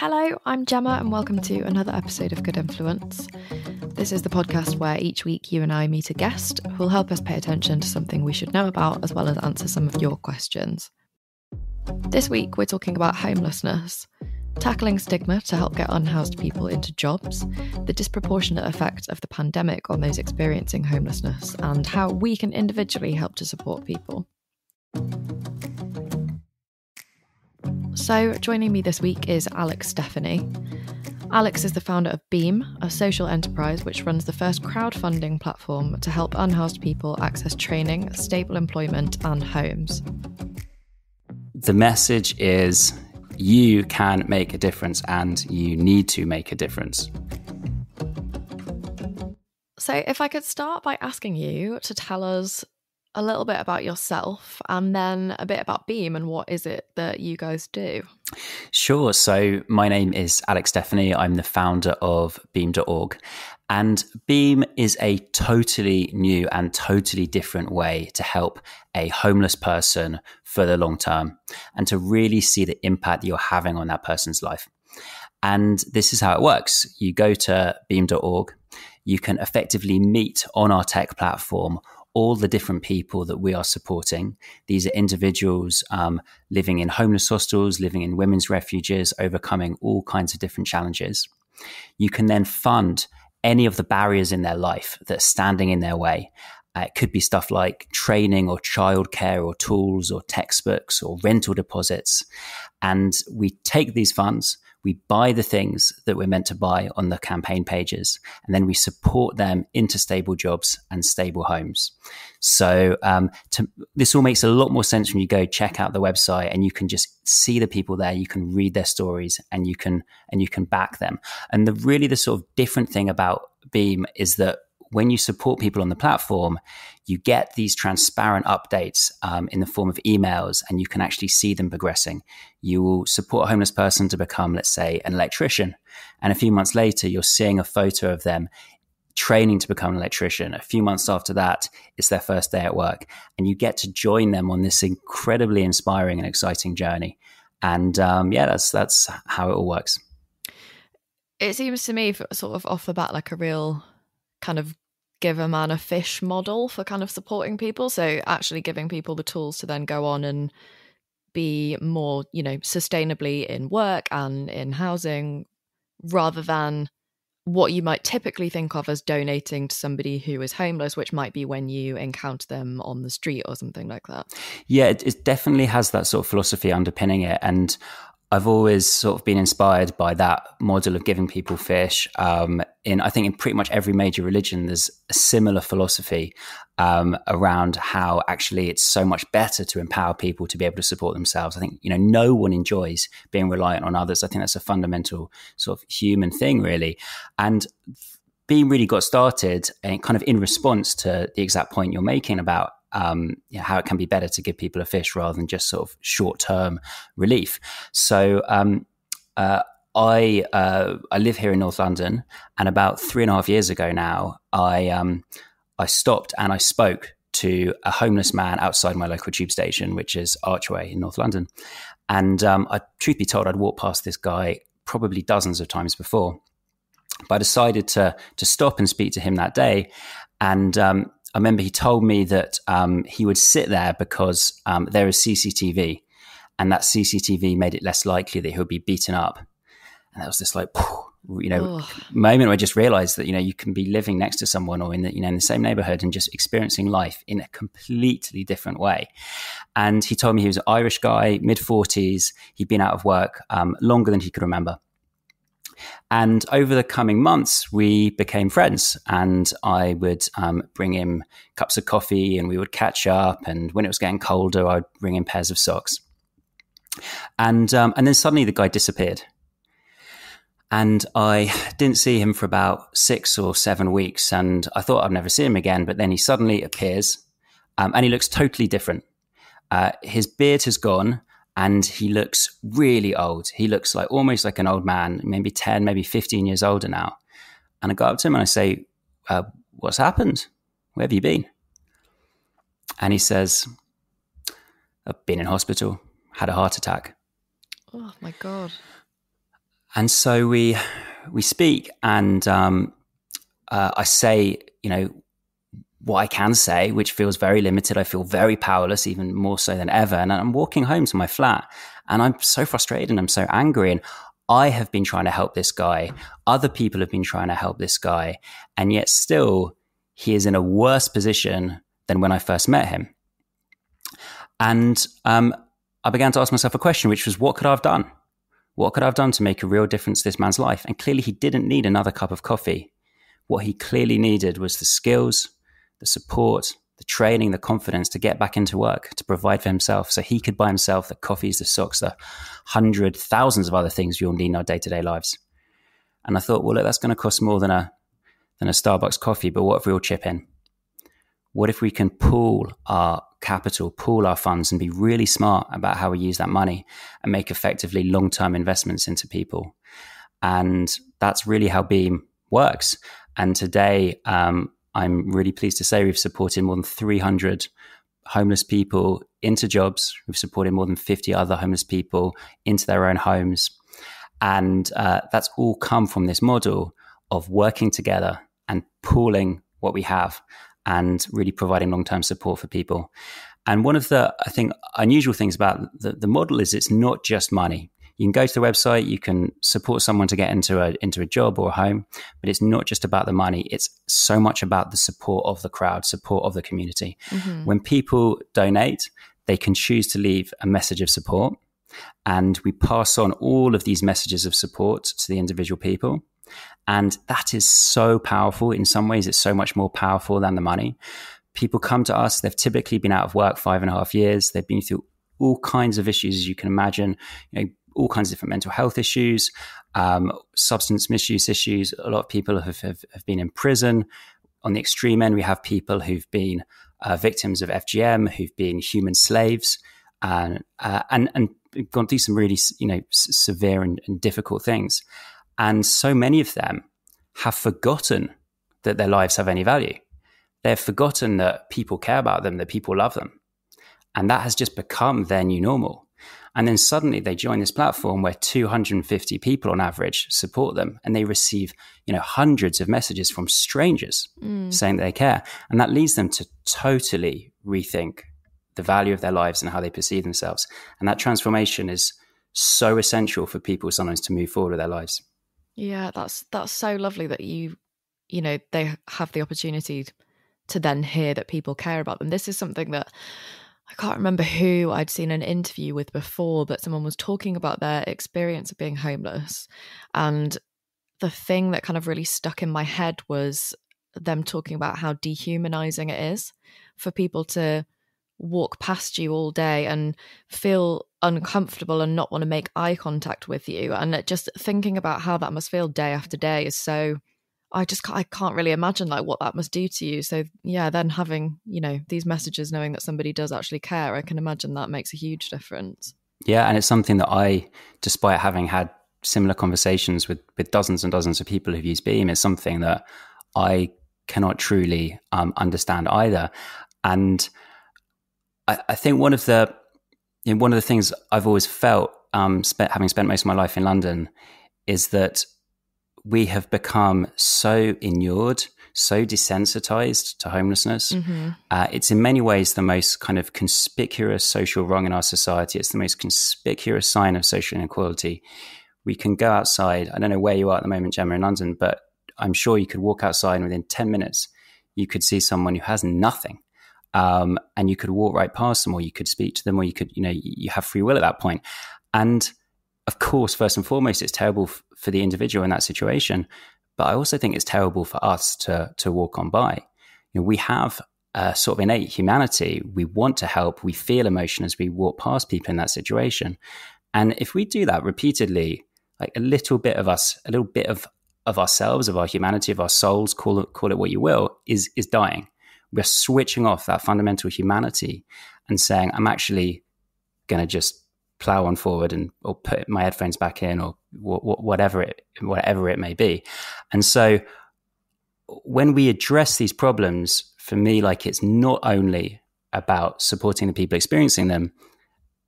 Hello, I'm Gemma and welcome to another episode of Good Influence. This is the podcast where each week you and I meet a guest who will help us pay attention to something we should know about as well as answer some of your questions. This week we're talking about homelessness, tackling stigma to help get unhoused people into jobs, the disproportionate effect of the pandemic on those experiencing homelessness, and how we can individually help to support people. So, joining me this week is Alex Stephanie. Alex is the founder of Beam, a social enterprise which runs the first crowdfunding platform to help unhoused people access training, stable employment, and homes. The message is you can make a difference and you need to make a difference. So, if I could start by asking you to tell us a little bit about yourself and then a bit about Beam and what is it that you guys do? Sure. So my name is Alex Stephanie. I'm the founder of Beam.org. And Beam is a totally new and totally different way to help a homeless person for the long term and to really see the impact that you're having on that person's life. And this is how it works. You go to Beam.org. You can effectively meet on our tech platform all the different people that we are supporting. These are individuals living in homeless hostels, living in women's refuges, overcoming all kinds of different challenges. You can then fund any of the barriers in their life that are standing in their way. It could be stuff like training or childcare or tools or textbooks or rental deposits. And we take these funds, we buy the things that we're meant to buy on the campaign pages, and then we support them into stable jobs and stable homes. So this all makes a lot more sense when you go check out the website and you can just see the people there, you can read their stories and you can back them. And the sort of different thing about Beam is that when you support people on the platform, you get these transparent updates in the form of emails, and you can actually see them progressing. You will support a homeless person to become, let's say, an electrician. And a few months later, you're seeing a photo of them training to become an electrician. A few months after that, it's their first day at work. And you get to join them on this incredibly inspiring and exciting journey. And that's how it all works. It seems to me sort of off the bat like a real kind of give a man a fish model for kind of supporting people. So actually giving people the tools to then go on and be more, sustainably in work and in housing, rather than what you might typically think of as donating to somebody who is homeless, which might be when you encounter them on the street or something like that. Yeah, it definitely has that sort of philosophy underpinning it. And I've always sort of been inspired by that model of giving people fish. I think in pretty much every major religion, there's a similar philosophy around how actually it's so much better to empower people to be able to support themselves. I think, no one enjoys being reliant on others. I think that's a fundamental sort of human thing, really. And Beam really got started and kind of in response to the exact point you're making about how it can be better to give people a fish rather than just sort of short-term relief. So I live here in North London, and about 3.5 years ago now, I stopped and I spoke to a homeless man outside my local tube station, which is Archway in North London. And truth be told, I'd walked past this guy probably dozens of times before, but I decided to stop and speak to him that day. And I remember he told me that he would sit there because there is CCTV, and that CCTV made it less likely that he would be beaten up. And that was this moment where I just realized that, you can be living next to someone or in the same neighborhood and just experiencing life in a completely different way. And he told me he was an Irish guy, mid-40s. He'd been out of work longer than he could remember. And over the coming months, we became friends, and I would bring him cups of coffee and we would catch up. And when it was getting colder, I'd bring him pairs of socks. And then suddenly the guy disappeared. And I didn't see him for about 6 or 7 weeks. And I thought I'd never see him again. But then he suddenly appears and he looks totally different. His beard has gone. And he looks really old. He looks like almost like an old man, maybe 10, maybe 15 years older now. And I go up to him and I say, what's happened? Where have you been? And he says, I've been in hospital, had a heart attack. Oh, my God. And so we speak, and I say, what I can say, which feels very limited. I feel very powerless, even more so than ever. And I'm walking home to my flat, and I'm so frustrated and I'm so angry. And I have been trying to help this guy. Other people have been trying to help this guy. And yet still, he is in a worse position than when I first met him. And I began to ask myself a question, which was, what could I have done? What could I have done to make a real difference to this man's life? And clearly he didn't need another cup of coffee. What he clearly needed was the skills, the support, the training, the confidence to get back into work, to provide for himself so he could buy himself the coffees, the socks, the thousands of other things we all need in our day-to-day lives. And I thought, well, look, that's going to cost more than a Starbucks coffee, but what if we all chip in? What if we can pool our capital, pool our funds, and be really smart about how we use that money and make effectively long-term investments into people? And that's really how Beam works. And today, I'm really pleased to say we've supported more than 300 homeless people into jobs. We've supported more than 50 other homeless people into their own homes. And that's all come from this model of working together and pooling what we have and really providing long-term support for people. And one of the, I think, unusual things about the model is it's not just money. You can go to the website, you can support someone to get into a job or a home, but it's not just about the money. It's so much about the support of the crowd, support of the community. Mm-hmm. When people donate, they can choose to leave a message of support, and we pass on all of these messages of support to the individual people. And that is so powerful. In some ways, it's so much more powerful than the money. People come to us, they've typically been out of work 5.5 years. They've been through all kinds of issues, as you can imagine, all kinds of different mental health issues, substance misuse issues. A lot of people have been in prison. On the extreme end, we have people who've been victims of FGM, who've been human slaves, and gone through some really, severe and difficult things. And so many of them have forgotten that their lives have any value. They've forgotten that people care about them, that people love them. And that has just become their new normal. And then suddenly they join this platform where 250 people on average support them, and they receive, hundreds of messages from strangers saying that they care. And that leads them to totally rethink the value of their lives and how they perceive themselves. And that transformation is so essential for people sometimes to move forward with their lives. Yeah, that's so lovely that they have the opportunity to then hear that people care about them. This is something that I can't remember who I'd seen an interview with before, but someone was talking about their experience of being homeless. And the thing that kind of really stuck in my head was them talking about how dehumanizing it is for people to walk past you all day and feel uncomfortable and not want to make eye contact with you. And just thinking about how that must feel day after day is so, I can't really imagine like what that must do to you. So yeah, then having, these messages, knowing that somebody does actually care, I can imagine that makes a huge difference. Yeah. And it's something that I, despite having had similar conversations with dozens and dozens of people who've used Beam, is something that I cannot truly understand either. And I think one of the things I've always felt, having spent most of my life in London, is that we have become so inured, so desensitized to homelessness. Mm-hmm. It's in many ways the most kind of conspicuous social wrong in our society. It's the most conspicuous sign of social inequality. We can go outside. I don't know where you are at the moment, Gemma, in London, but I'm sure you could walk outside and within 10 minutes, you could see someone who has nothing. And you could walk right past them, or you could speak to them, or you could, you have free will at that point. And of course, first and foremost, it's terrible for the individual in that situation. But I also think it's terrible for us to walk on by. We have a sort of innate humanity. We want to help. We feel emotion as we walk past people in that situation. And if we do that repeatedly, like a little bit of us, a little bit of ourselves, of our humanity, of our souls, call it what you will, is dying. We're switching off that fundamental humanity and saying, I'm actually going to just plow on forward or put my headphones back in, or whatever it may be. And so when we address these problems, for me, like, it's not only about supporting the people experiencing them,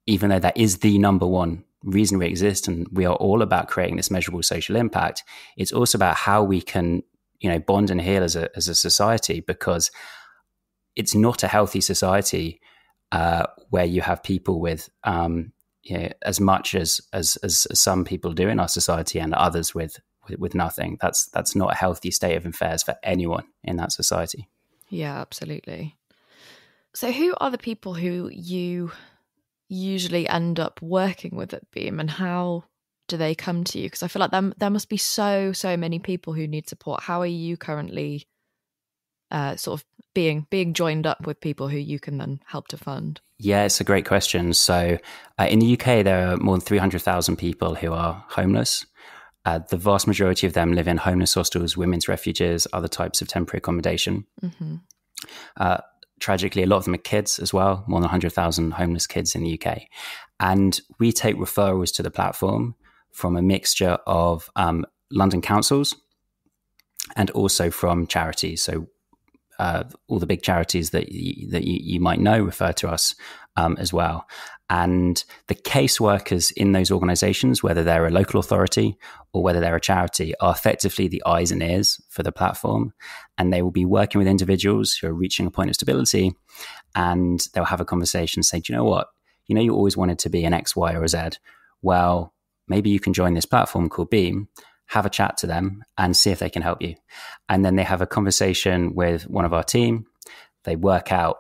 even though that is the number one reason we exist, and we are all about creating this measurable social impact, it's also about how we can, bond and heal as a society, because it's not a healthy society where you have people with as much as some people do in our society, and others with nothing. That's not a healthy state of affairs for anyone in that society. Yeah, absolutely. So who are the people who you usually end up working with at Beam, and how do they come to you? Because I feel like there must be so many people who need support. How are you currently sort of being joined up with people who you can then help to fund? Yeah, it's a great question. So in the UK, there are more than 300,000 people who are homeless. The vast majority of them live in homeless hostels, women's refuges, other types of temporary accommodation. Mm-hmm. Tragically, a lot of them are kids as well, more than 100,000 homeless kids in the UK. And we take referrals to the platform from a mixture of London councils and also from charities. So all the big charities that you might know refer to us as well. And the caseworkers in those organizations, whether they're a local authority or whether they're a charity, are effectively the eyes and ears for the platform. And they will be working with individuals who are reaching a point of stability, and they'll have a conversation and say, do you know what? You always wanted to be an X, Y, or a Z. Well, maybe you can join this platform called Beam, have a chat to them and see if they can help you. And then they have a conversation with one of our team. They work out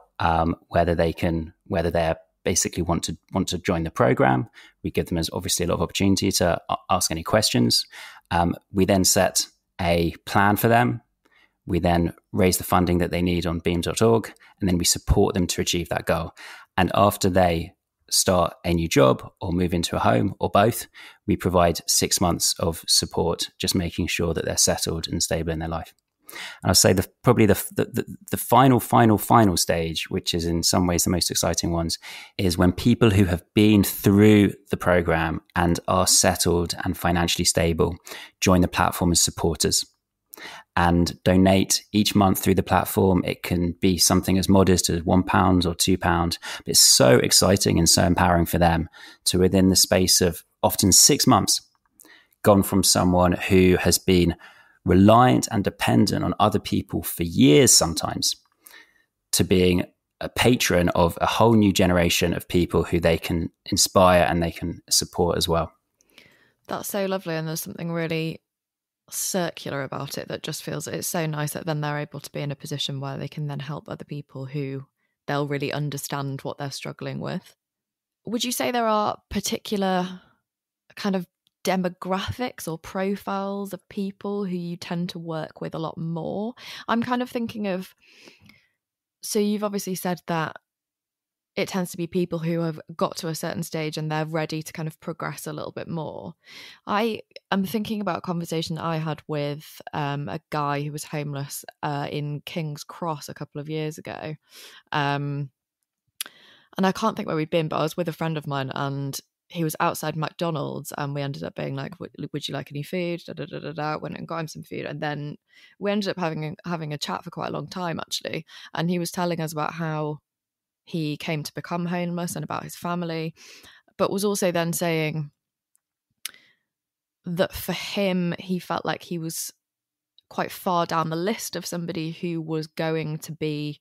whether they're basically want to join the program. We give them obviously a lot of opportunity to ask any questions. We then set a plan for them. We then raise the funding that they need on beam.org, and then we support them to achieve that goal. And after they start a new job or move into a home or both, we provide 6 months of support, just making sure that they're settled and stable in their life. And I'll say probably the final stage, which is in some ways the most exciting ones, is when people who have been through the program and are settled and financially stable join the platform as supporters and donate each month through the platform. It can be something as modest as £1 or £2, but it's so exciting and so empowering for them to, within the space of often 6 months, gone from someone who has been reliant and dependent on other people for years sometimes, to being a patron of a whole new generation of people who they can inspire and they can support as well. That's so lovely, and there's something really circular about it that just feels, it's so nice that then they're able to be in a position where they can then help other people who they'll really understand what they're struggling with. Would you say there are particular kind of demographics or profiles of people who you tend to work with a lot more? I'm kind of thinking of, so you've obviously said that it tends to be people who have got to a certain stage and they're ready to kind of progress a little bit more. I am thinking about a conversation I had with a guy who was homeless in King's Cross a couple of years ago. And I can't think where we'd been, but I was with a friend of mine and he was outside McDonald's and we ended up being like, would you like any food? Went and got him some food. And then we ended up having a chat for quite a long time, actually. And he was telling us about how he came to become homeless and about his family, but was also then saying that for him, he felt like he was quite far down the list of somebody who was going to be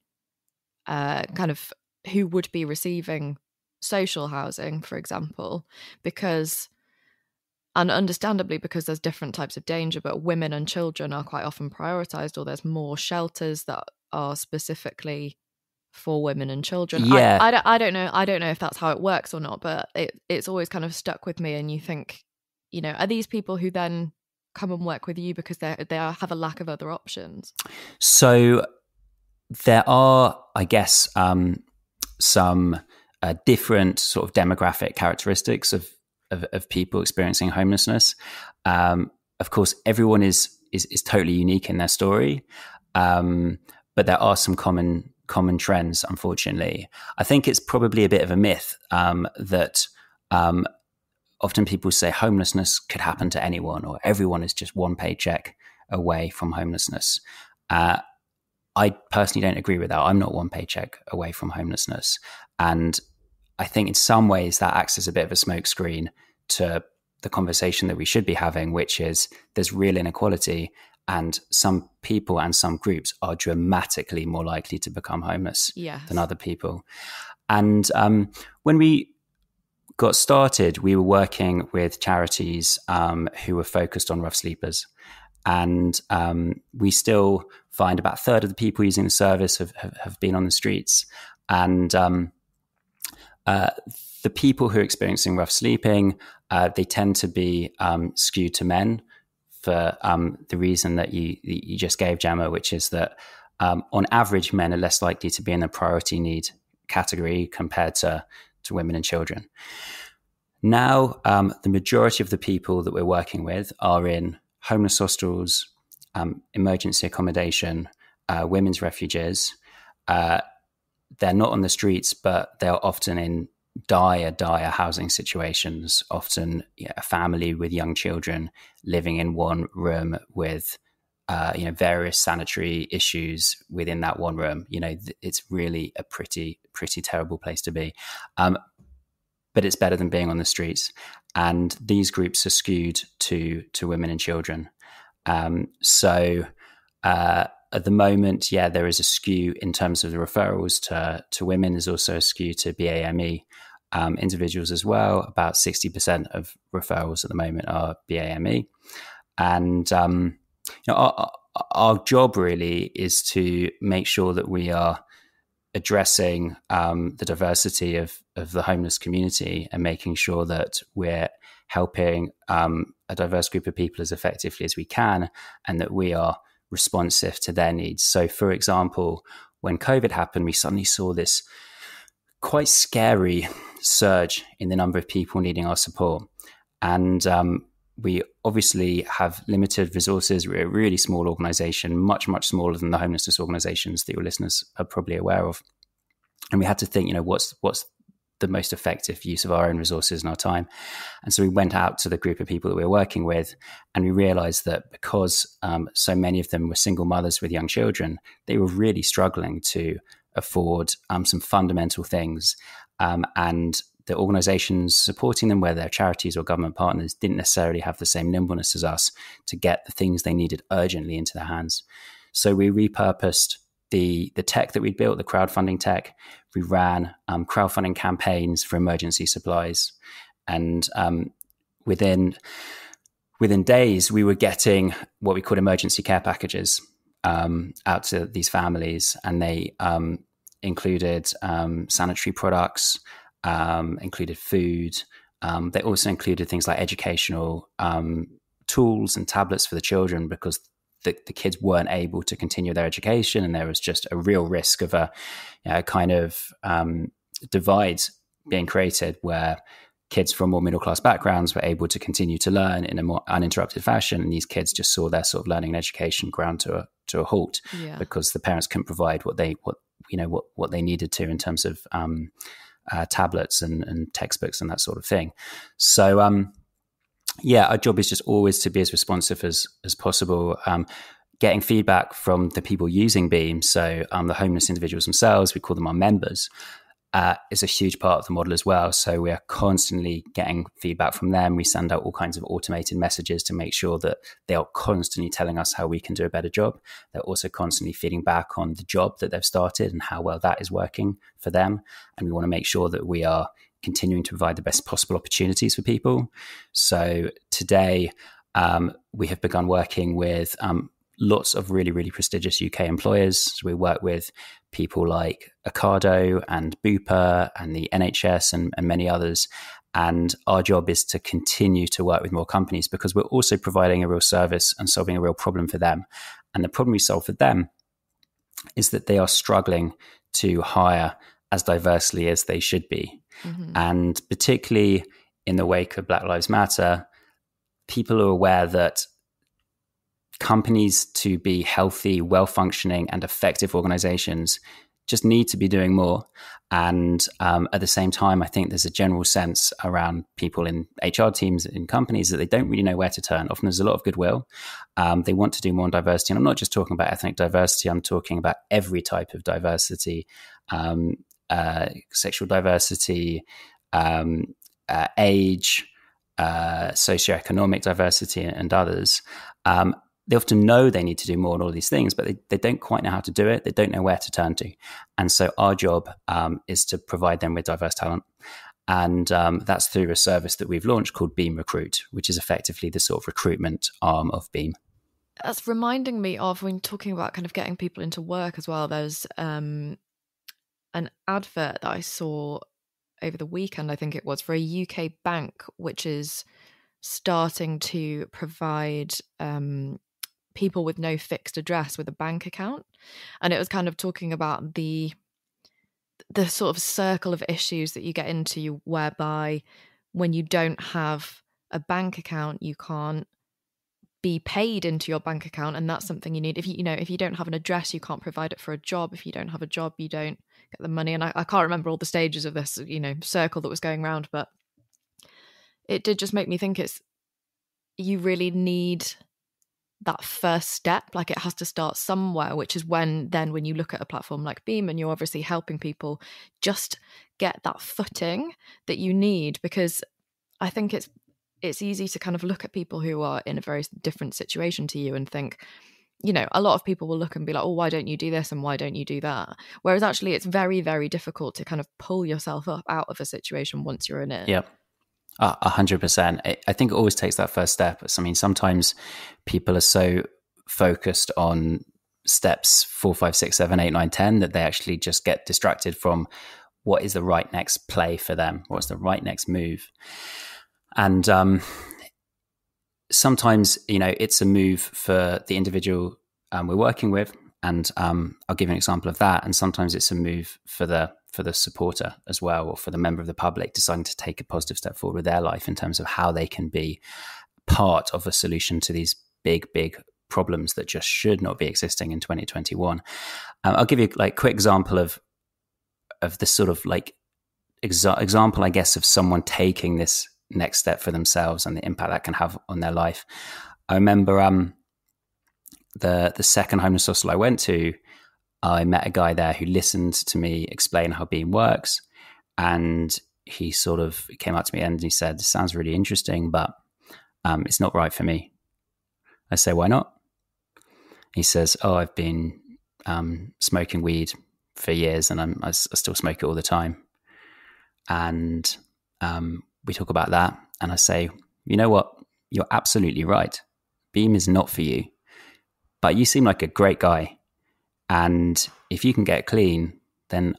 who would be receiving social housing, for example, because, and understandably because there's different types of danger, but women and children are quite often prioritized, or there's more shelters that are specifically for women and children. Yeah. I don't know if that's how it works or not, but it's always kind of stuck with me. And you think, are these people who then come and work with you because they have a lack of other options? So there are, I guess, some different sort of demographic characteristics of people experiencing homelessness. Of course, everyone is totally unique in their story, but there are some common trends, unfortunately. I think it's probably a bit of a myth that often people say homelessness could happen to anyone, or everyone is just one paycheck away from homelessness. I personally don't agree with that. I'm not one paycheck away from homelessness. And I think in some ways that acts as a bit of a smokescreen to the conversation that we should be having, which is there's real inequality, and some people and some groups are dramatically more likely to become homeless than other people. And when we got started, we were working with charities who were focused on rough sleepers. And we still find about a third of the people using the service have been on the streets. And the people who are experiencing rough sleeping, they tend to be skewed to men for the reason that you just gave, Gemma, which is that on average, men are less likely to be in the priority need category compared to women and children. Now, the majority of the people that we're working with are in homeless hostels, emergency accommodation, women's refuges. They're not on the streets, but they're often in dire housing situations, often a family with young children living in one room with various sanitary issues within that one room. It's really a pretty terrible place to be. But it's better than being on the streets. And these groups are skewed to women and children. So at the moment, there is a skew in terms of the referrals to women. There's also a skew to BAME individuals as well. About 60% of referrals at the moment are BAME. And our job really is to make sure that we are addressing the diversity of the homeless community and making sure that we're helping a diverse group of people as effectively as we can, and that we are responsive to their needs. So, for example, when COVID happened, we suddenly saw this quite scary surge in the number of people needing our support. And we obviously have limited resources. We're a really small organization, much smaller than the homelessness organizations that your listeners are probably aware of. And we had to think, what's the most effective use of our own resources and our time. And so we went out to the group of people that we were working with, and we realized that because so many of them were single mothers with young children, they were really struggling to afford some fundamental things. And the organizations supporting them, whether they're charities or government partners, didn't necessarily have the same nimbleness as us to get the things they needed urgently into their hands. So we repurposed the tech that we built, the crowdfunding tech. We ran crowdfunding campaigns for emergency supplies. And within days, we were getting what we called emergency care packages out to these families. And they included sanitary products, included food. They also included things like educational tools and tablets for the children, because the kids weren't able to continue their education, and there was just a real risk of a kind of divide being created where kids from more middle-class backgrounds were able to continue to learn in a more uninterrupted fashion, and these kids just saw their sort of learning and education ground to a halt because the parents couldn't provide what they needed to in terms of tablets and textbooks and that sort of thing. So our job is just always to be as responsive as possible, getting feedback from the people using Beam. So the homeless individuals themselves, we call them our members, is a huge part of the model as well. So we are constantly getting feedback from them. We send out all kinds of automated messages to make sure that they are constantly telling us how we can do a better job. They're also constantly feeding back on the job that they've started and how well that is working for them. And we want to make sure that we are continuing to provide the best possible opportunities for people. So today, we have begun working with lots of really, really prestigious UK employers. So we work with people like Ocado and Bupa and the NHS and many others. And our job is to continue to work with more companies, because we're also providing a real service and solving a real problem for them. And the problem we solve for them is that they are struggling to hire as diversely as they should be. Mm-hmm. And particularly in the wake of Black Lives Matter, people are aware that companies, to be healthy, well-functioning and effective organizations, just need to be doing more. And at the same time, I think there's a general sense around people in HR teams in companies that they don't really know where to turn. Often there's a lot of goodwill. They want to do more on diversity. And I'm not just talking about ethnic diversity. I'm talking about every type of diversity, sexual diversity, age, socioeconomic diversity and others, they often know they need to do more on all these things, but they don't quite know how to do it. They don't know where to turn to. And so our job is to provide them with diverse talent. And that's through a service that we've launched called Beam Recruit, which is effectively the sort of recruitment arm of Beam. That's reminding me of, when talking about kind of getting people into work as well, there's an advert that I saw over the weekend, I think it was, for a UK bank, which is starting to provide people with no fixed address with a bank account. And it was kind of talking about the sort of circle of issues that you get into, whereby when you don't have a bank account, you can't be paid into your bank account, and that's something you need. If you don't have an address, you can't provide it for a job. If you don't have a job, you don't get the money. And I can't remember all the stages of this, circle that was going around, but it did just make me think you really need that first step. Like, it has to start somewhere, which is when you look at a platform like Beam, and you're obviously helping people just get that footing that you need, because I think it's easy to kind of look at people who are in a very different situation to you and think, a lot of people will look and be like, oh, why don't you do this and why don't you do that? Whereas actually it's very, very difficult to kind of pull yourself up out of a situation once you're in it. Yeah. 100%. I think it always takes that first step. I mean, sometimes people are so focused on steps 4, 5, 6, 7, 8, 9, 10 that they actually just get distracted from what is the right next play for them. What's the right next move? And sometimes, it's a move for the individual we're working with. And I'll give you an example of that. And sometimes it's a move for the supporter as well, or for the member of the public deciding to take a positive step forward with their life in terms of how they can be part of a solution to these big, big problems that just should not be existing in 2021. I'll give you a quick example of the sort of example, I guess, of someone taking this next step for themselves and the impact that can have on their life. I remember the second homeless hostel I went to, I met a guy there who listened to me explain how Beam works, and he sort of came up to me and he said, "This sounds really interesting, but it's not right for me." I say, "Why not?" He says, "Oh, I've been smoking weed for years, and I still smoke it all the time." And we talk about that, and I say, "You know what? You're absolutely right. Beam is not for you, but you seem like a great guy. And if you can get clean, then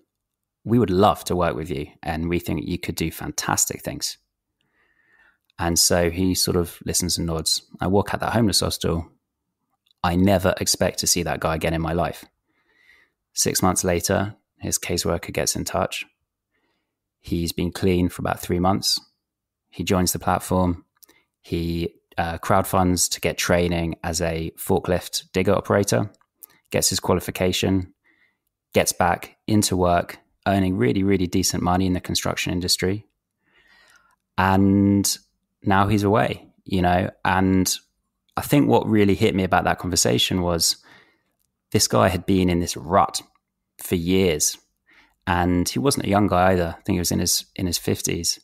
we would love to work with you. And we think you could do fantastic things." And so he sort of listens and nods. I walk out that homeless hostel. I never expect to see that guy again in my life. 6 months later, his caseworker gets in touch. He's been clean for about 3 months. He joins the platform. He crowdfunds to get training as a forklift digger operator, gets his qualification, gets back into work, earning really, really decent money in the construction industry. And now he's away, and I think what really hit me about that conversation was this guy had been in this rut for years, and he wasn't a young guy either. I think he was in his 50s.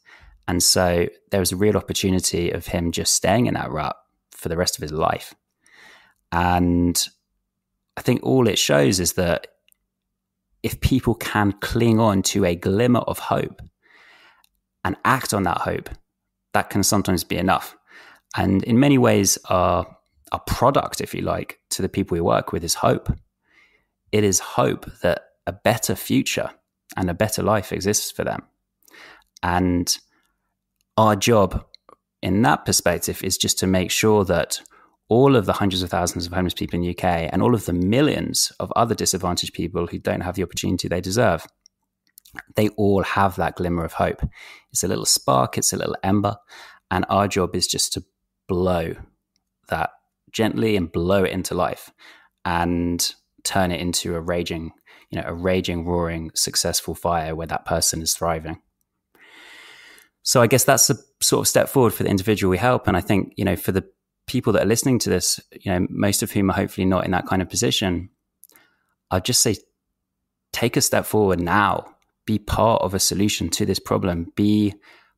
And so there was a real opportunity of him just staying in that rut for the rest of his life. And I think all it shows is that if people can cling on to a glimmer of hope and act on that hope, that can sometimes be enough. And in many ways, our product, if you like, to the people we work with is hope. It is hope that a better future and a better life exists for them. And our job in that perspective is just to make sure that all of the hundreds of thousands of homeless people in the UK and all of the millions of other disadvantaged people who don't have the opportunity they deserve, they all have that glimmer of hope. It's a little spark, it's a little ember, and our job is just to blow that gently and blow it into life and turn it into a raging, roaring, successful fire where that person is thriving. So I guess that's a sort of step forward for the individual we help. And I think, for the people that are listening to this, most of whom are hopefully not in that kind of position, I'd just say, take a step forward now, be part of a solution to this problem, be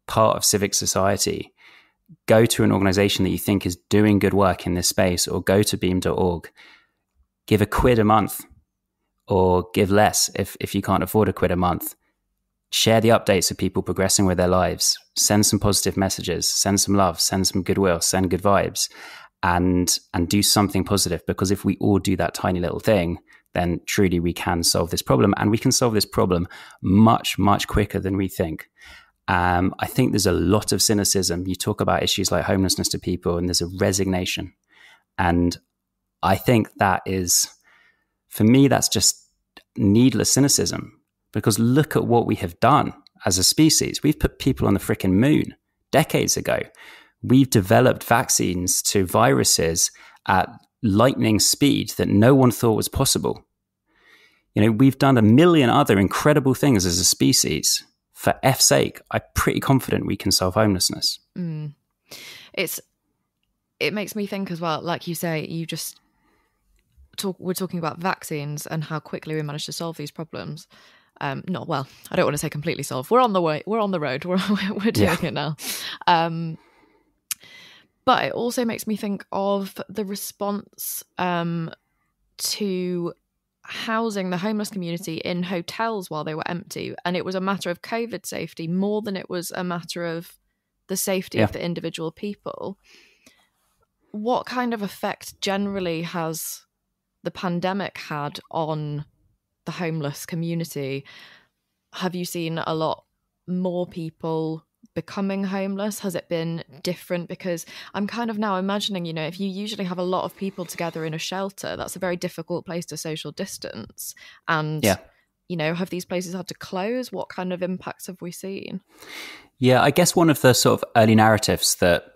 part of civic society, go to an organization that you think is doing good work in this space, or go to beam.org, give £1 a month, or give less if you can't afford £1 a month. Share the updates of people progressing with their lives. Send some positive messages, send some love, send some goodwill, send good vibes, and do something positive. Because if we all do that tiny little thing, then truly we can solve this problem, and we can solve this problem much, much quicker than we think. I think there's a lot of cynicism. You talk about issues like homelessness to people, and there's a resignation. And I think that is, for me, that's just needless cynicism. Because look at what we have done as a species. We've put people on the frickin' moon decades ago. We've developed vaccines to viruses at lightning speed that no one thought was possible. You know, we've done a million other incredible things as a species. For F's sake, I'm pretty confident we can solve homelessness. It makes me think as well, like you say, we're talking about vaccines and how quickly we managed to solve these problems. I don't want to say completely solve. We're on the way. We're on the road. We're doing it now. But it also makes me think of the response to housing the homeless community in hotels while they were empty. And it was a matter of COVID safety more than it was a matter of the safety of the individual people. What kind of effect generally has the pandemic had on the homeless community? Have you seen a lot more people becoming homeless? Has it been different? Because I'm kind of now imagining, you know, if you usually have a lot of people together in a shelter, that's a very difficult place to social distance. And, you know, have these places had to close? What kind of impacts have we seen? Yeah, I guess one of the sort of early narratives that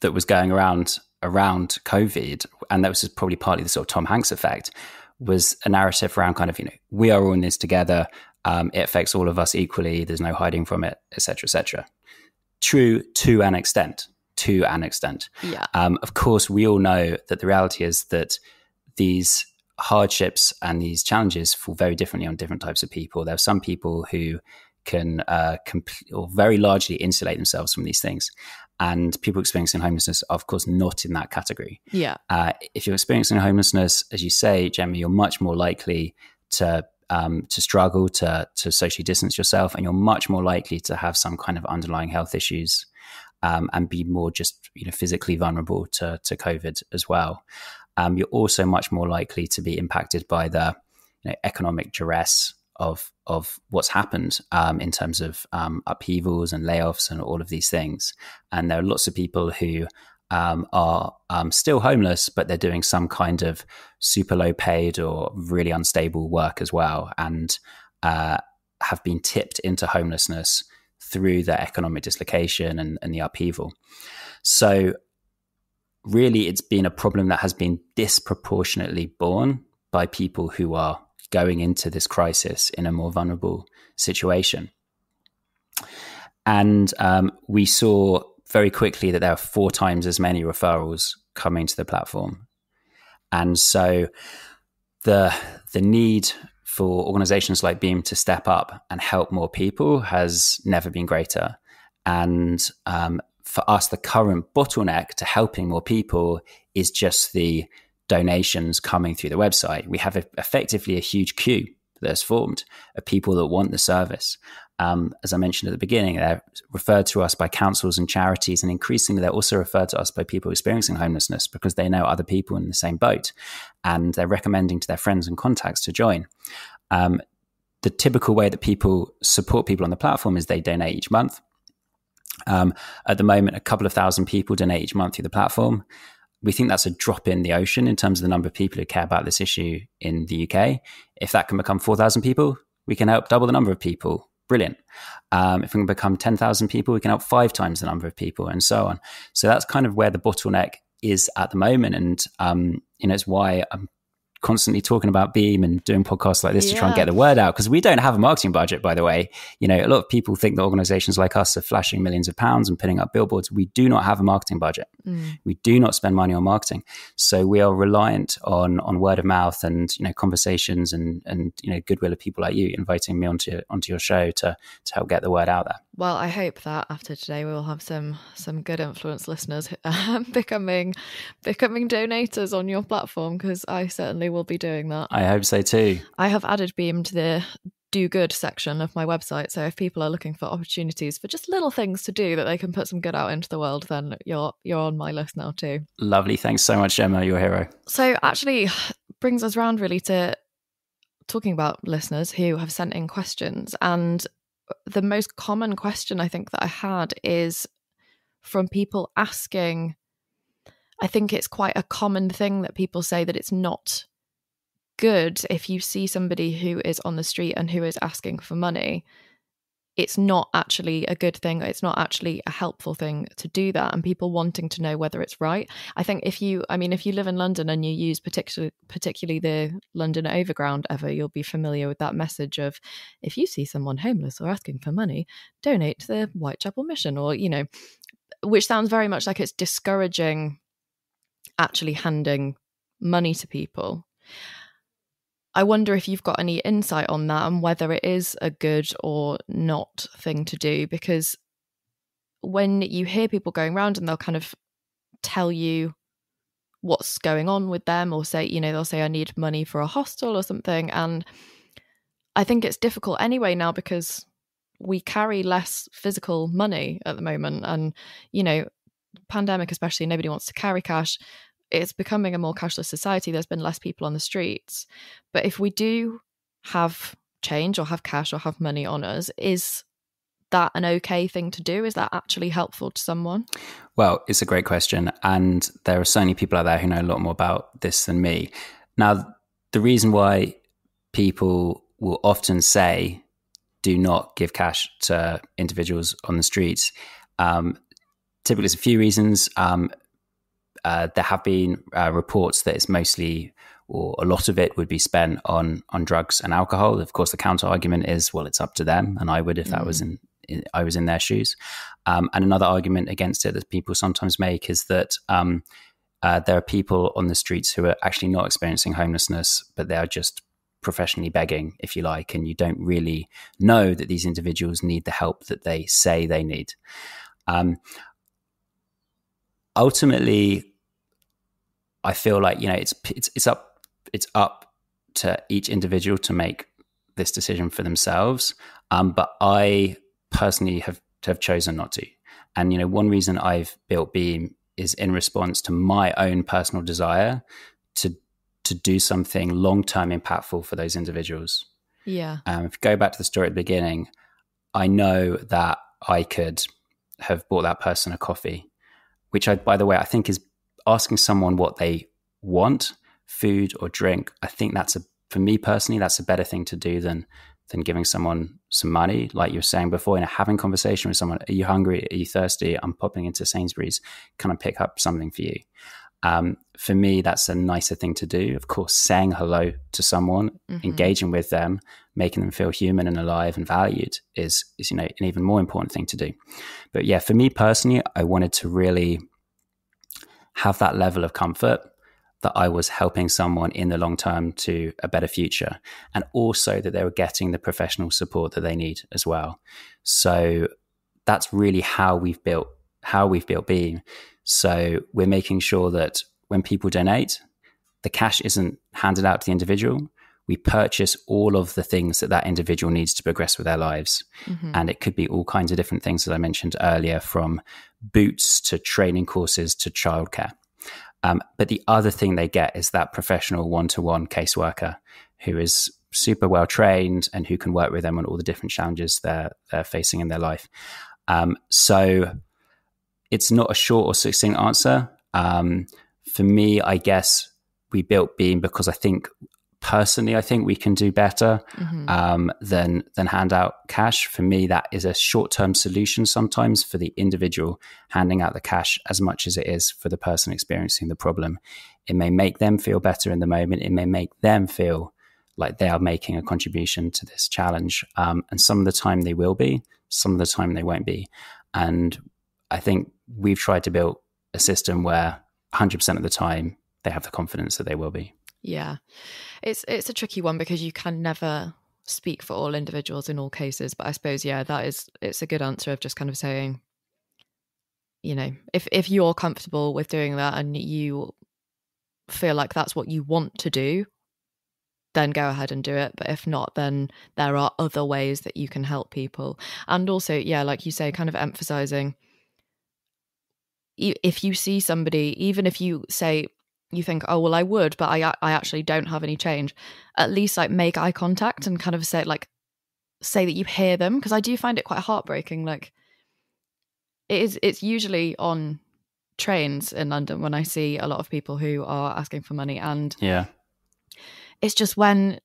was going around COVID, and that was probably partly the sort of Tom Hanks effect, was a narrative around kind of, you know, we are all in this together. It affects all of us equally. There's no hiding from it, et cetera, et cetera. True to an extent. Yeah. Of course, we all know that the reality is that these hardships and these challenges fall very differently on different types of people. There are some people who can or very largely insulate themselves from these things. And people experiencing homelessness are, of course, not in that category. Yeah. If you're experiencing homelessness, as you say, Gemma, you're much more likely to struggle to socially distance yourself, and you're much more likely to have some kind of underlying health issues, and be more just, you know, physically vulnerable to COVID as well. You're also much more likely to be impacted by the, you know, economic duress of what's happened in terms of upheavals and layoffs and all of these things. And there are lots of people who are still homeless, but they're doing some kind of super low paid or really unstable work as well, and have been tipped into homelessness through the economic dislocation and the upheaval. So really, it's been a problem that has been disproportionately borne by people who are going into this crisis in a more vulnerable situation. And we saw very quickly that there are 4 times as many referrals coming to the platform. And so the need for organizations like Beam to step up and help more people has never been greater. And for us, the current bottleneck to helping more people is just the donations coming through the website. We have effectively a huge queue that's formed of people that want the service. As I mentioned at the beginning, they're referred to us by councils and charities, and increasingly they're also referred to us by people experiencing homelessness because they know other people in the same boat, and they're recommending to their friends and contacts to join. The typical way that people support people on the platform is they donate each month. At the moment, a couple of thousand people donate each month through the platform. We think that's a drop in the ocean in terms of the number of people who care about this issue in the UK. If that can become 4,000 people, we can help double the number of people. Brilliant. If we can become 10,000 people, we can help 5 times the number of people, and so on. So that's kind of where the bottleneck is at the moment. And, it's why I'm constantly talking about Beam and doing podcasts like this to try and get the word out, because we don't have a marketing budget, by the way. A lot of people think that organizations like us are flashing millions of pounds and putting up billboards. We do not have a marketing budget. We do not spend money on marketing. So we are reliant on word of mouth and, conversations and goodwill of people like you inviting me onto your show to help get the word out there. Well, I hope that after today we will have some good influence listeners becoming donators on your platform, because I certainly will be doing that. I hope so too. I have added Beam to the do good section of my website, so if people are looking for opportunities for just little things to do that they can put some good out into the world, then you're on my list now too. Lovely. Thanks so much, Gemma. You're a hero. So actually brings us round really to talking about listeners who have sent in questions, and the most common question I think that I had is from people asking, I think it's quite a common thing that people say that it's not good if you see somebody who is on the street and who is asking for money. It's not actually a good thing. It's not actually a helpful thing to do that, and people wanting to know whether it's right. I think if you live in London and you use particularly the London Overground you'll be familiar with that message of, if you see someone homeless or asking for money, donate to the Whitechapel Mission, or, which sounds very much like it's discouraging actually handing money to people. I wonder if you've got any insight on that and whether it is a good or not thing to do, because when you hear people going around and they'll kind of tell you what's going on with them, or say, they'll say, I need money for a hostel or something. And I think it's difficult anyway now because we carry less physical money at the moment. And, pandemic especially, nobody wants to carry cash. It's becoming a more cashless society. There's been less people on the streets. But if we do have change or have cash or have money on us, is that an okay thing to do? Is that actually helpful to someone? Well, it's a great question. And there are certainly people out there who know a lot more about this than me. Now, the reason why people will often say, do not give cash to individuals on the streets, typically there's a few reasons. There have been reports that it's mostly, or a lot of it would be spent on drugs and alcohol. Of course, the counter argument is, well, it's up to them, and I would if that was I was in their shoes. And another argument against it that people sometimes make is that there are people on the streets who are actually not experiencing homelessness, but they are just professionally begging, if you like, and you don't really know that these individuals need the help that they say they need. Ultimately, I feel like it's up to each individual to make this decision for themselves. But I personally have chosen not to. And one reason I've built Beam is in response to my own personal desire to do something long-term impactful for those individuals. Yeah. If you go back to the story at the beginning, I know that I could have bought that person a coffee, which by the way, I think is asking someone what they want, food or drink. I think for me personally, that's a better thing to do than giving someone some money. Like you were saying before, having a conversation with someone, are you hungry? Are you thirsty? I'm popping into Sainsbury's. Can I pick up something for you? For me, that's a nicer thing to do. Of course, saying hello to someone, engaging with them, making them feel human and alive and valued is an even more important thing to do. But yeah, for me personally, I wanted to really have that level of comfort that I was helping someone in the long term to a better future, and also that they were getting the professional support that they need as well. So that's really how we've built Beam. So we're making sure that when people donate, the cash isn't handed out to the individual. We purchase all of the things that individual needs to progress with their lives. And it could be all kinds of different things that I mentioned earlier, from boots to training courses to childcare. But the other thing they get is that professional one-to-one caseworker who is super well trained and who can work with them on all the different challenges they're facing in their life. So it's not a short or succinct answer. For me, I guess we built Beam because I think we can do better than hand out cash. For me, that is a short-term solution sometimes for the individual handing out the cash as much as it is for the person experiencing the problem. It may make them feel better in the moment. It may make them feel like they are making a contribution to this challenge. And some of the time they will be, some of the time they won't be. And I think we've tried to build a system where 100% of the time they have the confidence that they will be. Yeah, it's a tricky one because you can never speak for all individuals in all cases, but I suppose, it's a good answer of just kind of saying, if you're comfortable with doing that and you feel like that's what you want to do, then go ahead and do it. But if not, then there are other ways that you can help people. And also, like you say, kind of emphasizing, if you see somebody, even if you say you think, oh, well, I would, but I actually don't have any change, at least like make eye contact and kind of say that you hear them. Because I do find it quite heartbreaking. Like it's usually on trains in London when I see a lot of people who are asking for money, and it's just when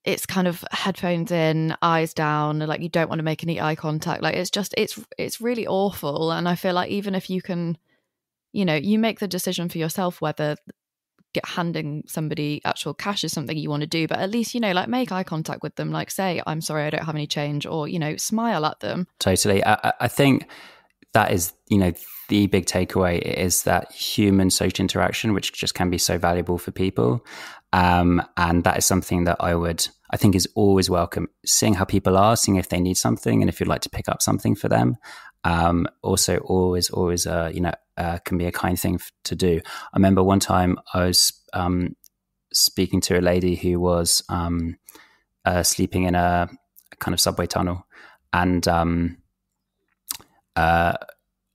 it's kind of headphones in, eyes down, like you don't want to make any eye contact. Like it's really awful. And I feel like even if you can, you make the decision for yourself whether handing somebody actual cash is something you want to do, but at least, like make eye contact with them, like say, I'm sorry, I don't have any change, or, smile at them. Totally. I think that is, the big takeaway is that human social interaction, which just can be so valuable for people. And that is something that I think is always welcome. Seeing how people are, seeing if they need something, and if you'd like to pick up something for them. Also always, can be a kind thing to do. I remember one time I was speaking to a lady who was sleeping in a kind of subway tunnel, and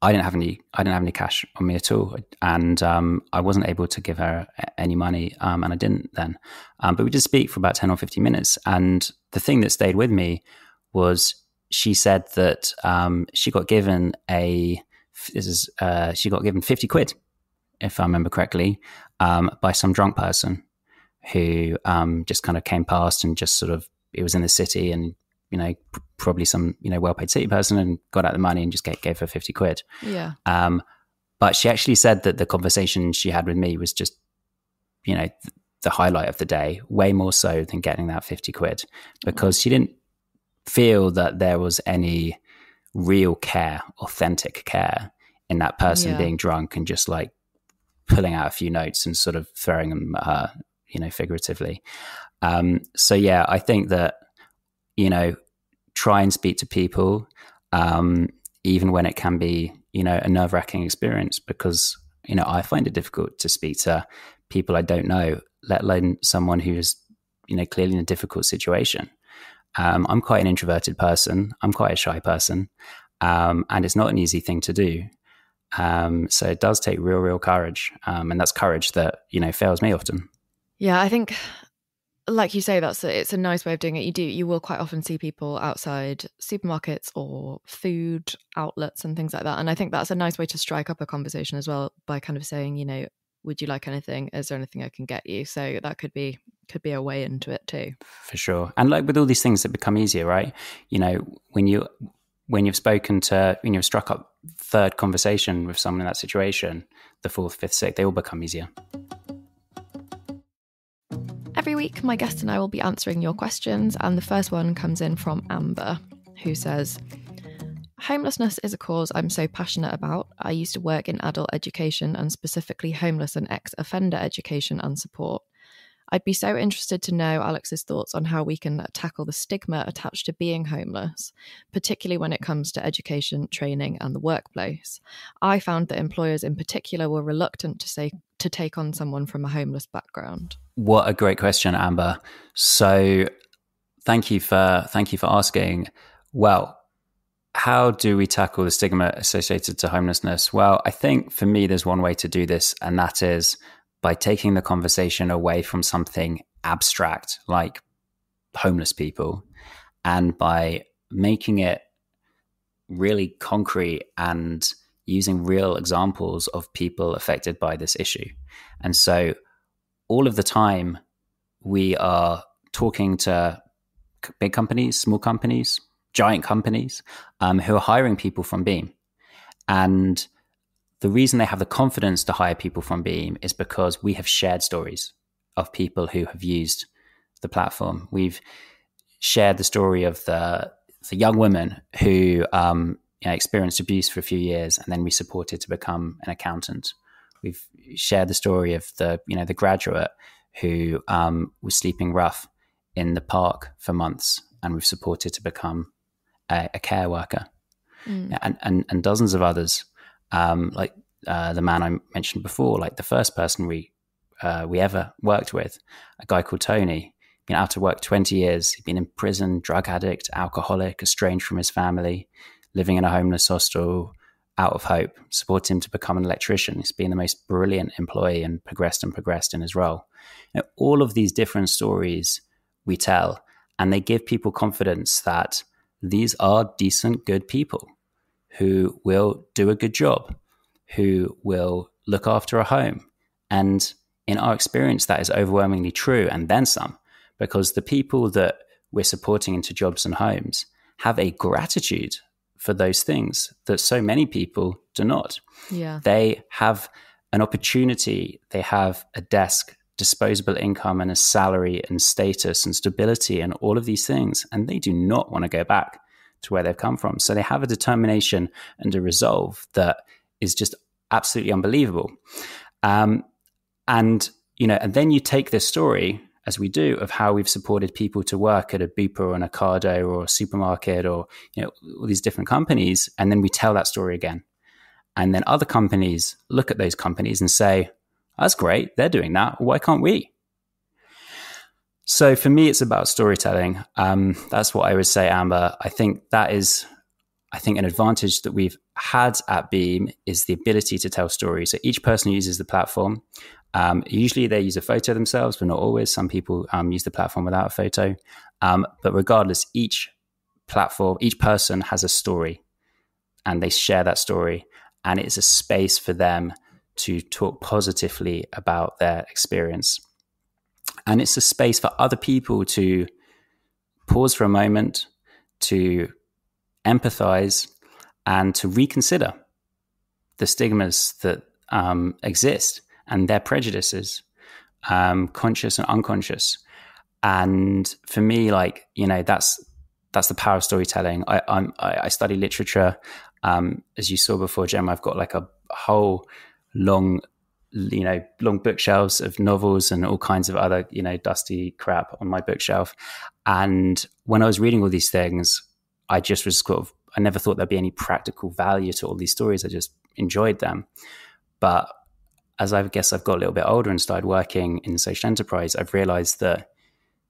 I didn't have any cash on me at all, and I wasn't able to give her any money, and I didn't then. But we did speak for about 10 or 15 minutes, and the thing that stayed with me was she said that she got given 50 quid, if I remember correctly, by some drunk person who just kind of came past and just sort of, it was in the city, and probably some, well-paid city person, and got out the money and just gave her 50 quid. Yeah. But she actually said that the conversation she had with me was just, the highlight of the day, way more so than getting that 50 quid, because she didn't feel that there was any real care, authentic care in that person being drunk and just like pulling out a few notes and sort of throwing them at her, figuratively. So yeah, I think that, try and speak to people, even when it can be, a nerve-wracking experience, because, I find it difficult to speak to people I don't know, let alone someone who is, clearly in a difficult situation. I'm quite an introverted person. I'm quite a shy person. And it's not an easy thing to do. So it does take real courage. And that's courage that, fails me often. Yeah, I think, like you say, it's a nice way of doing it. You will quite often see people outside supermarkets or food outlets and things like that. And I think that's a nice way to strike up a conversation as well, by kind of saying, would you like anything? Is there anything I can get you? So that could be a way into it too. For sure. And like with all these things that become easier, right? When you've spoken to, you've struck up third conversation with someone in that situation, the fourth, fifth, sixth, they all become easier. Every week, my guest and I will be answering your questions, and the first one comes in from Amber, who says, homelessness is a cause I'm so passionate about. I used to work in adult education, and specifically homeless and ex-offender education and support. I'd be so interested to know Alex's thoughts on how we can tackle the stigma attached to being homeless, particularly when it comes to education, training, and the workplace. I found that employers in particular were reluctant to take on someone from a homeless background. What a great question, Amber. So thank you for asking. Well, how do we tackle the stigma associated to homelessness? Well, I think for me, there's one way to do this, and that is by taking the conversation away from something abstract like homeless people, and by making it really concrete and using real examples of people affected by this issue. And so all of the time we are talking to big companies, small companies, giant companies who are hiring people from Beam. And the reason they have the confidence to hire people from Beam is because we have shared stories of people who have used the platform. We've shared the story of the young woman who experienced abuse for a few years, and then we supported to become an accountant. We've shared the story of the graduate who was sleeping rough in the park for months, and we've supported to become a care worker. And dozens of others, like the man I mentioned before, like the first person we ever worked with, a guy called Tony, been out of work 20 years. He'd been in prison, drug addict, alcoholic, estranged from his family, living in a homeless hostel, out of hope. Supported him to become an electrician. He's been the most brilliant employee and progressed in his role. All of these different stories we tell, and they give people confidence that these are decent, good people who will do a good job, who will look after a home. And in our experience, that is overwhelmingly true, and then some, because the people that we're supporting into jobs and homes have a gratitude for those things that so many people do not. Yeah. They have an opportunity, they have a desk, disposable income, and a salary and status and stability and all of these things, and they do not want to go back to where they've come from. So they have a determination and a resolve that is just absolutely unbelievable. And then you take this story, as we do, of how we've supported people to work at a Bupa or an Ocado or a supermarket or all these different companies, and then we tell that story again. And then other companies look at those companies and say, that's great, they're doing that, why can't we? So for me, it's about storytelling. That's what I would say, Amber. I think that is, an advantage that we've had at Beam is the ability to tell stories. So each person who uses the platform, usually they use a photo themselves, but not always. Some people use the platform without a photo. But regardless, each person has a story, and they share that story. And it's a space for them to talk positively about their experience. And it's a space for other people to pause for a moment, to empathize, and to reconsider the stigmas that exist and their prejudices, conscious and unconscious. And for me, that's the power of storytelling. I study literature. As you saw before, Gemma, I've got like a whole long bookshelves of novels and all kinds of other, dusty crap on my bookshelf. And when I was reading all these things, I just was I never thought there'd be any practical value to all these stories. I just enjoyed them. But as I guess I've got a little bit older and started working in social enterprise, I've realized that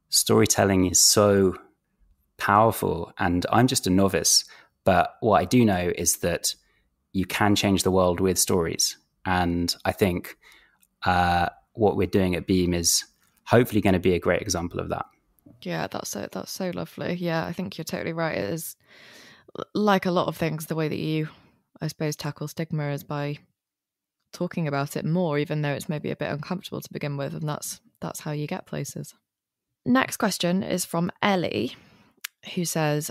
storytelling is so powerful, and I'm just a novice. But what I do know is that you can change the world with stories. And I think what we're doing at Beam is hopefully going to be a great example of that. Yeah, that's so lovely. Yeah, I think you're totally right. It is like a lot of things, the way that you, I suppose, tackle stigma is by talking about it more, even though it's maybe a bit uncomfortable to begin with. And that's how you get places. Next question is from Ellie, who says,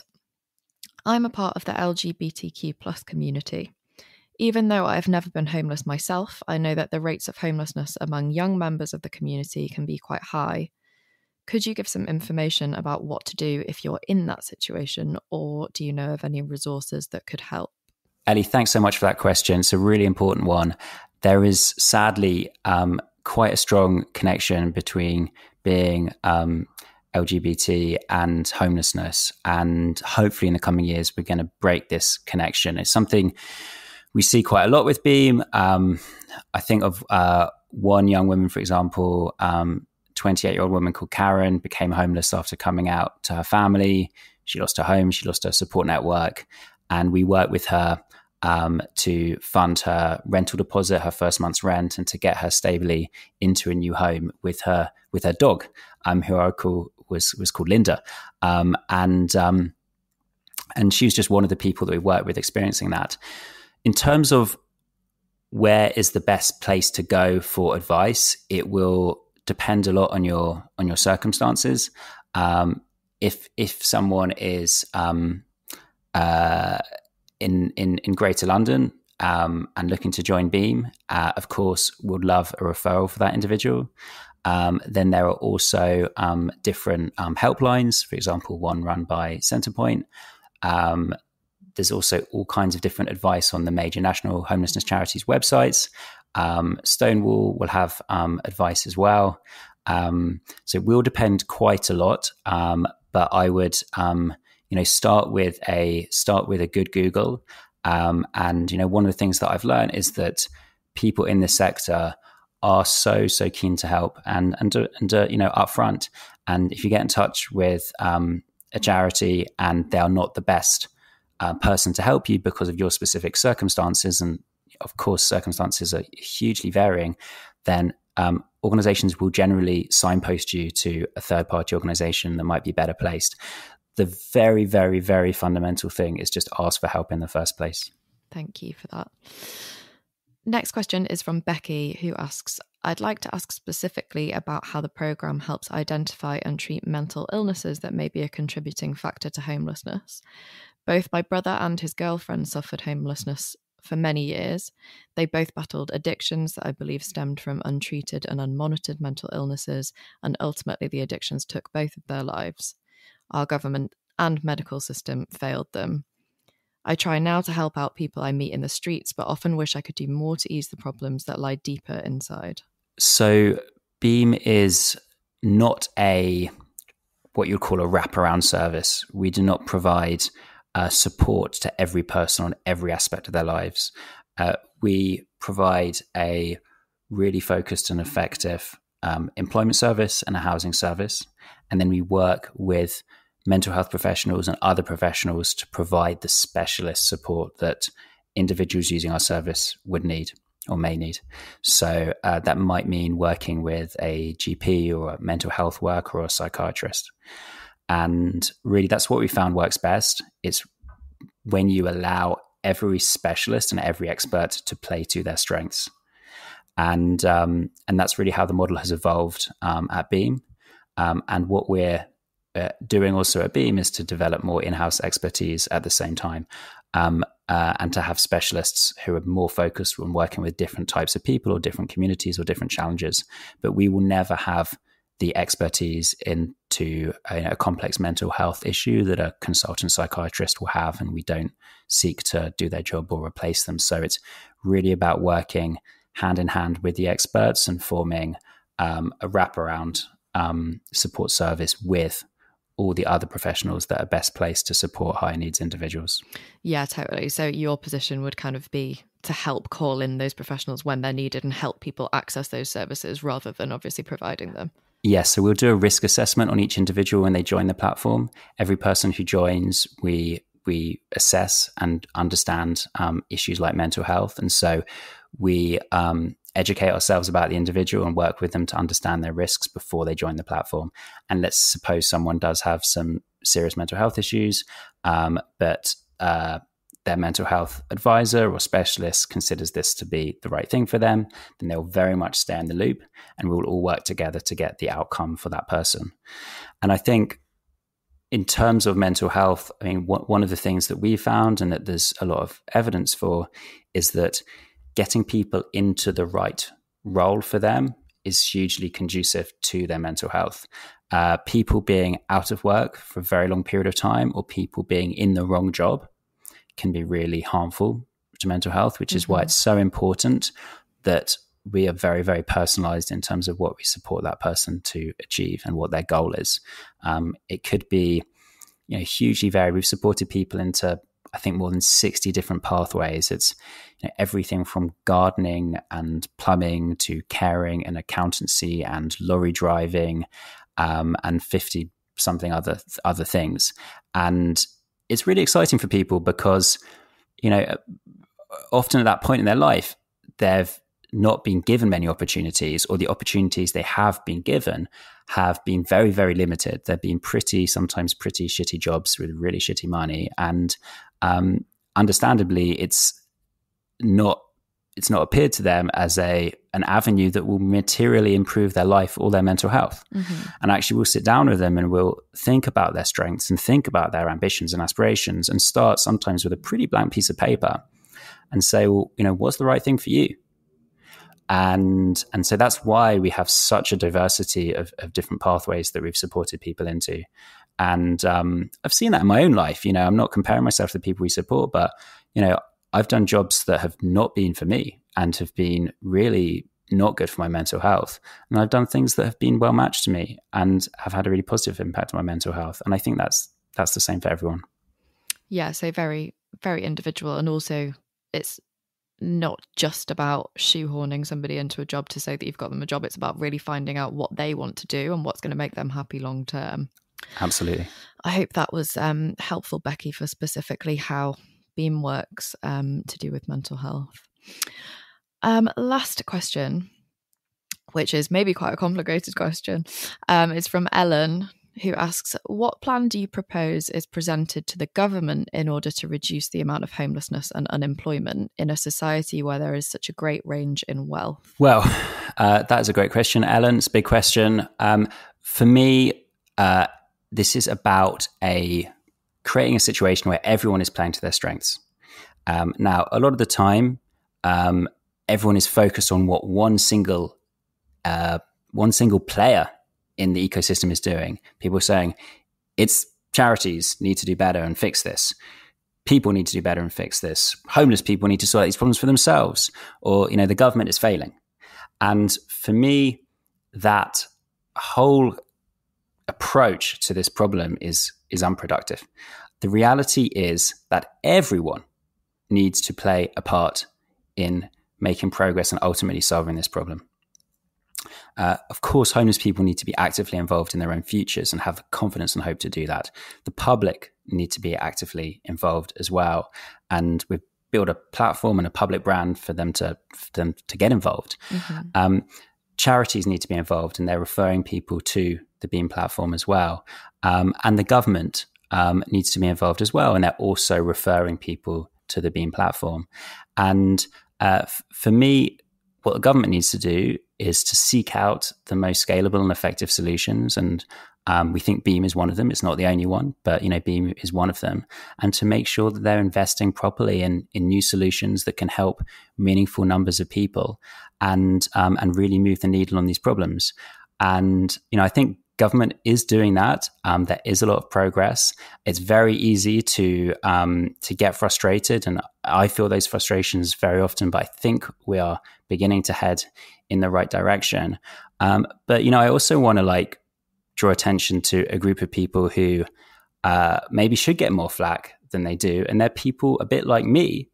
I'm a part of the LGBTQ plus community. Even though I've never been homeless myself, I know that the rates of homelessness among young members of the community can be quite high. Could you give some information about what to do if you're in that situation, or do you know of any resources that could help? Ellie, thanks so much for that question. It's a really important one. There is sadly quite a strong connection between being LGBT and homelessness. And hopefully in the coming years, we're going to break this connection. It's something we see quite a lot with Beam. I think of one young woman, for example, 28-year-old woman called Karen, became homeless after coming out to her family. She lost her home, she lost her support network. And we worked with her to fund her rental deposit, her first month's rent, and to get her stably into a new home with her dog, who was called Linda. And she was just one of the people that we worked with experiencing that. In terms of where is the best place to go for advice, it will depend a lot on your circumstances. If someone is in Greater London and looking to join Beam, of course, would love a referral for that individual. Then there are also different helplines, for example, one run by Centrepoint. There's also all kinds of different advice on the major national homelessness charities' websites. Stonewall will have advice as well. So it will depend quite a lot, but I would start with a good Google. And one of the things that I've learned is that people in this sector are so keen to help and upfront. And if you get in touch with a charity and they are not the best person to help you because of your specific circumstances, and of course circumstances are hugely varying, then organizations will generally signpost you to a third-party organization that might be better placed. The very, very, very fundamental thing is just ask for help in the first place. Thank you for that. Next question is from Becky, who asks, I'd like to ask specifically about how the programme helps identify and treat mental illnesses that may be a contributing factor to homelessness. Both my brother and his girlfriend suffered homelessness for many years. They both battled addictions that I believe stemmed from untreated and unmonitored mental illnesses, and ultimately the addictions took both of their lives. Our government and medical system failed them. I try now to help out people I meet in the streets, but often wish I could do more to ease the problems that lie deeper inside. So Beam is not what you'd call a wraparound service. We do not provide support to every person on every aspect of their lives. We provide a really focused and effective employment service and a housing service. And then we work with mental health professionals and other professionals to provide the specialist support that individuals using our service would need or may need. So that might mean working with a GP or a mental health worker or a psychiatrist. And really, that's what we found works best. It's when you allow every specialist and every expert to play to their strengths. And that's really how the model has evolved at Beam. And what we're doing also at Beam is to develop more in-house expertise at the same time, and to have specialists who are more focused on working with different types of people or different communities or different challenges. But we will never have the expertise into a complex mental health issue that a consultant psychiatrist will have, and we don't seek to do their job or replace them. So it's really about working hand in hand with the experts and forming a wraparound support service with all the other professionals that are best placed to support higher needs individuals. Yeah, totally. So your position would kind of be to help call in those professionals when they're needed and help people access those services rather than obviously providing them. Yes, so we'll do a risk assessment on each individual when they join the platform. Every person who joins, we assess and understand issues like mental health. And so we educate ourselves about the individual and work with them to understand their risks before they join the platform. And let's suppose someone does have some serious mental health issues, but their mental health advisor or specialist considers this to be the right thing for them, then they'll very much stay in the loop and we'll all work together to get the outcome for that person. And I think in terms of mental health, I mean, one of the things that we found and that there's a lot of evidence for is that getting people into the right role for them is hugely conducive to their mental health. People being out of work for a very long period of time or people being in the wrong job can be really harmful to mental health, which is why it's so important that we are very, very personalized in terms of what we support that person to achieve and what their goal is. It could be hugely varied. We've supported people into, I think, more than 60 different pathways. It's everything from gardening and plumbing to caring and accountancy and lorry driving and 50 something other things. And it's really exciting for people because, often at that point in their life, they've not been given many opportunities, or the opportunities they have been given have been very, very limited. They've been sometimes pretty shitty jobs with really shitty money. And understandably, it's not appeared to them as an avenue that will materially improve their life or their mental health. And actually we'll sit down with them and we'll think about their strengths and think about their ambitions and aspirations and start sometimes with a pretty blank piece of paper and say, well, what's the right thing for you? And so that's why we have such a diversity of different pathways that we've supported people into. And I've seen that in my own life. I'm not comparing myself to the people we support, but, I've done jobs that have not been for me and have been really not good for my mental health. And I've done things that have been well matched to me and have had a really positive impact on my mental health. And I think that's the same for everyone. Yeah, so very, very individual. And also it's not just about shoehorning somebody into a job to say that you've got them a job. It's about really finding out what they want to do and what's going to make them happy long term. Absolutely. I hope that was helpful, Becky, for specifically how Beam works to do with mental health. Last question, which is maybe quite a complicated question. It's from Ellen, who asks, what plan do you propose is presented to the government in order to reduce the amount of homelessness and unemployment in a society where there is such a great range in wealth? Well, that is a great question, Ellen. It's a big question. For me, this is about creating a situation where everyone is playing to their strengths. Now, a lot of the time, everyone is focused on what one single player in the ecosystem is doing. People are saying it's charities need to do better and fix this. People need to do better and fix this. Homeless people need to sort out these problems for themselves, or the government is failing. And for me, that whole approach to this problem is unproductive. The reality is that everyone needs to play a part in making progress and ultimately solving this problem. Of course, homeless people need to be actively involved in their own futures and have the confidence and hope to do that. The public need to be actively involved as well. And we've built a platform and a public brand for them to get involved. Mm-hmm. Charities need to be involved, and they're referring people to the Beam platform as well. And the government needs to be involved as well, and they're also referring people to the Beam platform. And for me, what the government needs to do is to seek out the most scalable and effective solutions. And we think Beam is one of them. It's not the only one, but Beam is one of them. And to make sure that they're investing properly in new solutions that can help meaningful numbers of people and really move the needle on these problems. And I think government is doing that. There is a lot of progress. It's very easy to get frustrated, and I feel those frustrations very often. But I think we are beginning to head in the right direction. But I also want to draw attention to a group of people who maybe should get more flack than they do, and they're people a bit like me,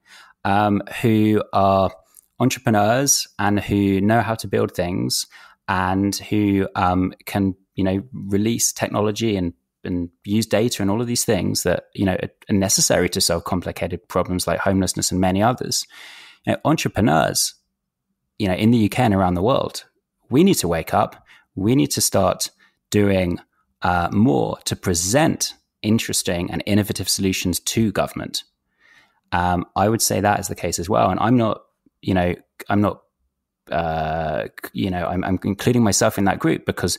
who are entrepreneurs and who know how to build things and who can release technology and use data and all of these things that are necessary to solve complicated problems like homelessness and many others. Entrepreneurs, in the UK and around the world, we need to wake up. We need to start doing more to present interesting and innovative solutions to government. I would say that is the case as well. And I'm including myself in that group because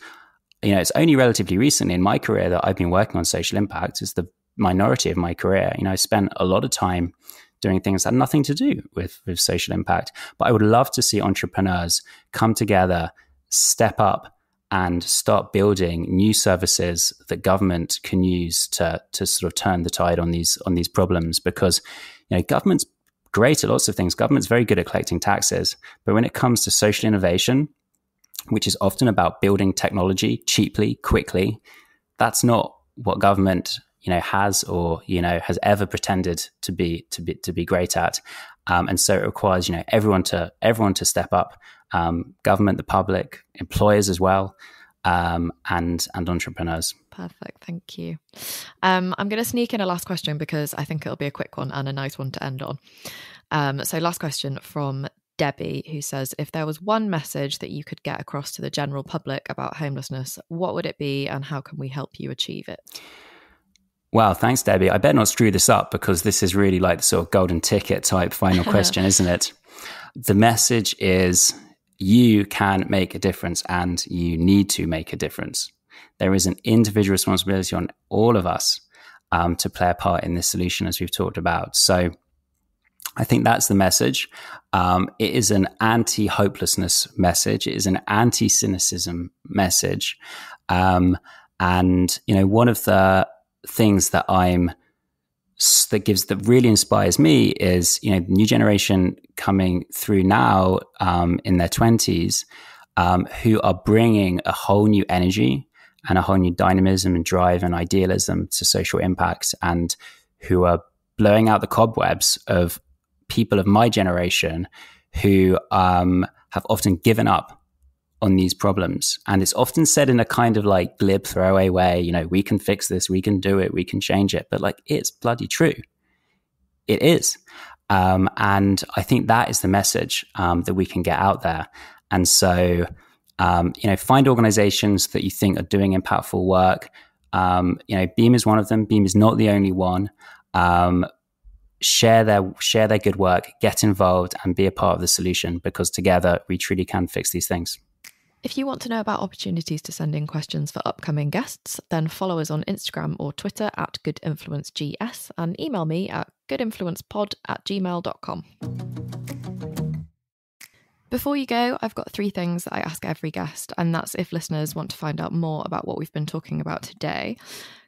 it's only relatively recently in my career that I've been working on social impact. It's the minority of my career. I spent a lot of time doing things that had nothing to do with social impact. But I would love to see entrepreneurs come together, step up, and start building new services that government can use to sort of turn the tide on these problems. Because government's great at lots of things. Government's very good at collecting taxes, but when it comes to social innovation, which is often about building technology cheaply, quickly, that's not what government has or has ever pretended to be great at. And so it requires everyone to step up. Government, the public, employers as well, and entrepreneurs. Perfect, thank you. I'm going to sneak in a last question because I think it'll be a quick one and a nice one to end on. So last question from Debbie, who says, if there was one message that you could get across to the general public about homelessness, what would it be and how can we help you achieve it? Wow, thanks, Debbie. I better not screw this up because this is really like the sort of golden ticket type final question, isn't it? The message is you can make a difference and you need to make a difference. There is an individual responsibility on all of us to play a part in this solution, as we've talked about. So I think that's the message. It is an anti-hopelessness message. It is an anti-cynicism message. And, one of the things that I'm that really inspires me is, the new generation coming through now in their 20s, who are bringing a whole new energy and a whole new dynamism and drive and idealism to social impacts, and who are blowing out the cobwebs of people of my generation who have often given up on these problems. And it's often said in a kind of like glib throwaway way, we can fix this, we can do it, we can change it. But like, it's bloody true. It is. And I think that is the message that we can get out there. And so, find organizations that you think are doing impactful work. Beam is one of them. Beam is not the only one. Share their good work, get involved, and be a part of the solution, because together we truly can fix these things. If you want to know about opportunities to send in questions for upcoming guests, then follow us on Instagram or Twitter at goodinfluencegs, and email me at goodinfluencepod@gmail.com. Before you go, I've got 3 things that I ask every guest, and that's if listeners want to find out more about what we've been talking about today.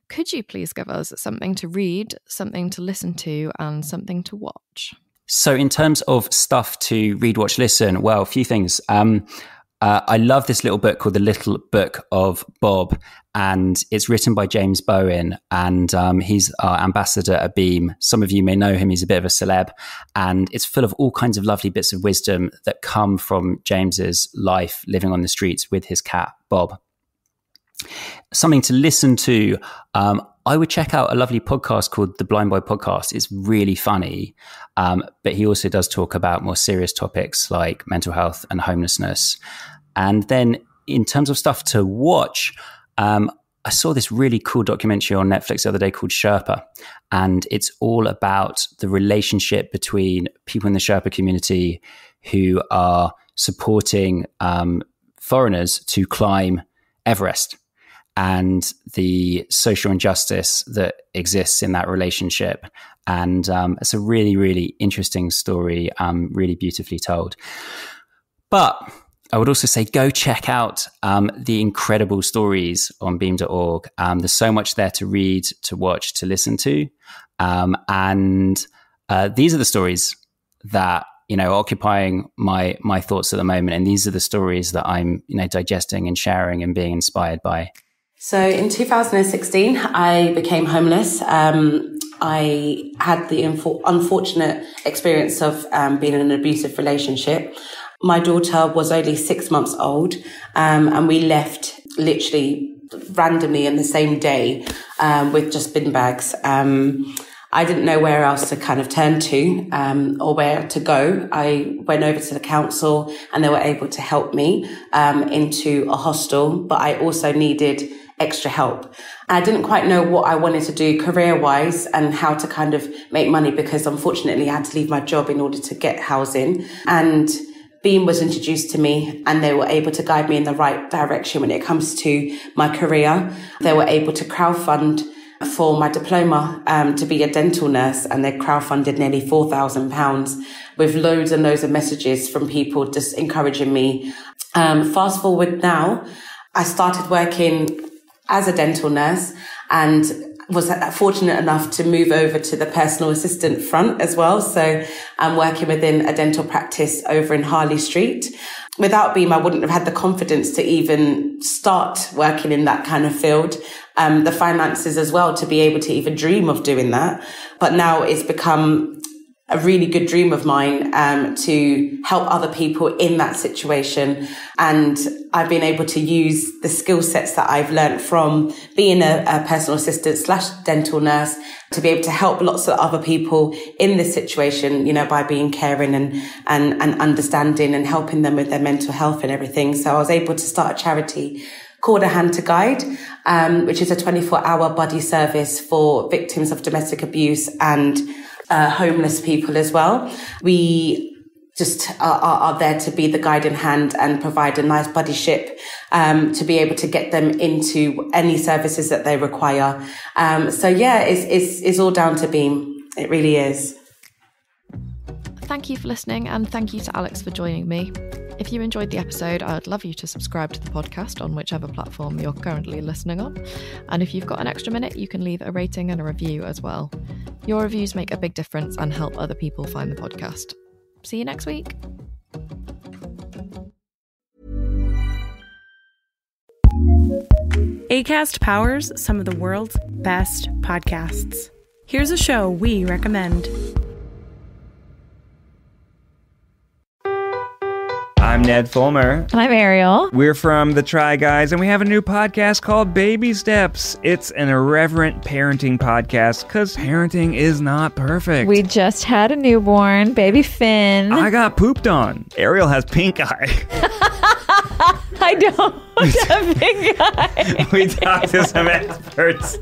Could you please give us something to read, something to listen to, and something to watch? So in terms of stuff to read, watch, listen, well, a few things. I love this little book called The Little Book of Bob, and it's written by James Bowen, and he's our ambassador at Beam. Some of you may know him. He's a bit of a celeb, and it's full of all kinds of lovely bits of wisdom that come from James's life living on the streets with his cat, Bob. Something to listen to, I would check out a lovely podcast called The Blind Boy Podcast. It's really funny, but he also does talk about more serious topics like mental health and homelessness. And then in terms of stuff to watch, I saw this really cool documentary on Netflix the other day called Sherpa, and it's all about the relationship between people in the Sherpa community who are supporting foreigners to climb Everest, and the social injustice that exists in that relationship. And it's a really, really interesting story, really beautifully told. But I would also say go check out the incredible stories on beam.org. There's so much there to read, to watch, to listen to. And these are the stories that occupying my thoughts at the moment. And these are the stories that I'm digesting and sharing and being inspired by. So in 2016, I became homeless. I had the unfortunate experience of being in an abusive relationship. My daughter was only 6 months old, and we left literally randomly in the same day with just bin bags. I didn't know where else to kind of turn to or where to go. I went over to the council, and they were able to help me into a hostel, but I also needed extra help. I didn't quite know what I wanted to do career-wise and how to kind of make money, because unfortunately I had to leave my job in order to get housing. And Beam was introduced to me, and they were able to guide me in the right direction when it comes to my career. They were able to crowdfund for my diploma to be a dental nurse, and they crowdfunded nearly £4,000 with loads and loads of messages from people just encouraging me. Fast forward now, I started working as a dental nurse and was fortunate enough to move over to the personal assistant front as well. So I'm working within a dental practice over in Harley Street. Without Beam, I wouldn't have had the confidence to even start working in that kind of field. The finances as well to be able to even dream of doing that. But now it's become a really good dream of mine to help other people in that situation. And I've been able to use the skill sets that I've learned from being a personal assistant / dental nurse to be able to help lots of other people in this situation, by being caring and understanding and helping them with their mental health and everything. So I was able to start a charity called A Hand to Guide, which is a 24-hour buddy service for victims of domestic abuse and homeless people as well. We just are there to be the guiding hand and provide a nice buddyship to be able to get them into any services that they require. So yeah, it's all down to Beam. It really is. Thank you for listening, and thank you to Alex for joining me. If you enjoyed the episode, I'd love you to subscribe to the podcast on whichever platform you're currently listening on. And if you've got an extra minute, you can leave a rating and a review as well. Your reviews make a big difference and help other people find the podcast. See you next week. Acast powers some of the world's best podcasts. Here's a show we recommend. I'm Ned Fulmer. And I'm Ariel. We're from The Try Guys, and we have a new podcast called Baby Steps. It's an irreverent parenting podcast because parenting is not perfect. We just had a newborn, baby Finn. I got pooped on. Ariel has pink eye. I don't have pink eye. We talk to some experts.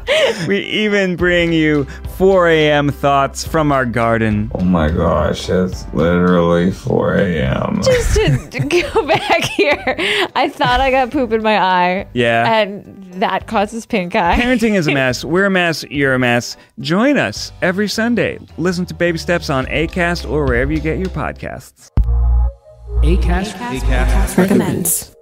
We even bring you 4 a.m. thoughts from our garden. Oh my gosh, it's literally 4 a.m. Just to go back here, I thought I got poop in my eye. Yeah. And that causes pink eye. Parenting is a mess. We're a mess. You're a mess. Join us every Sunday. Listen to Baby Steps on Acast or wherever you get your podcasts. Acast recommends.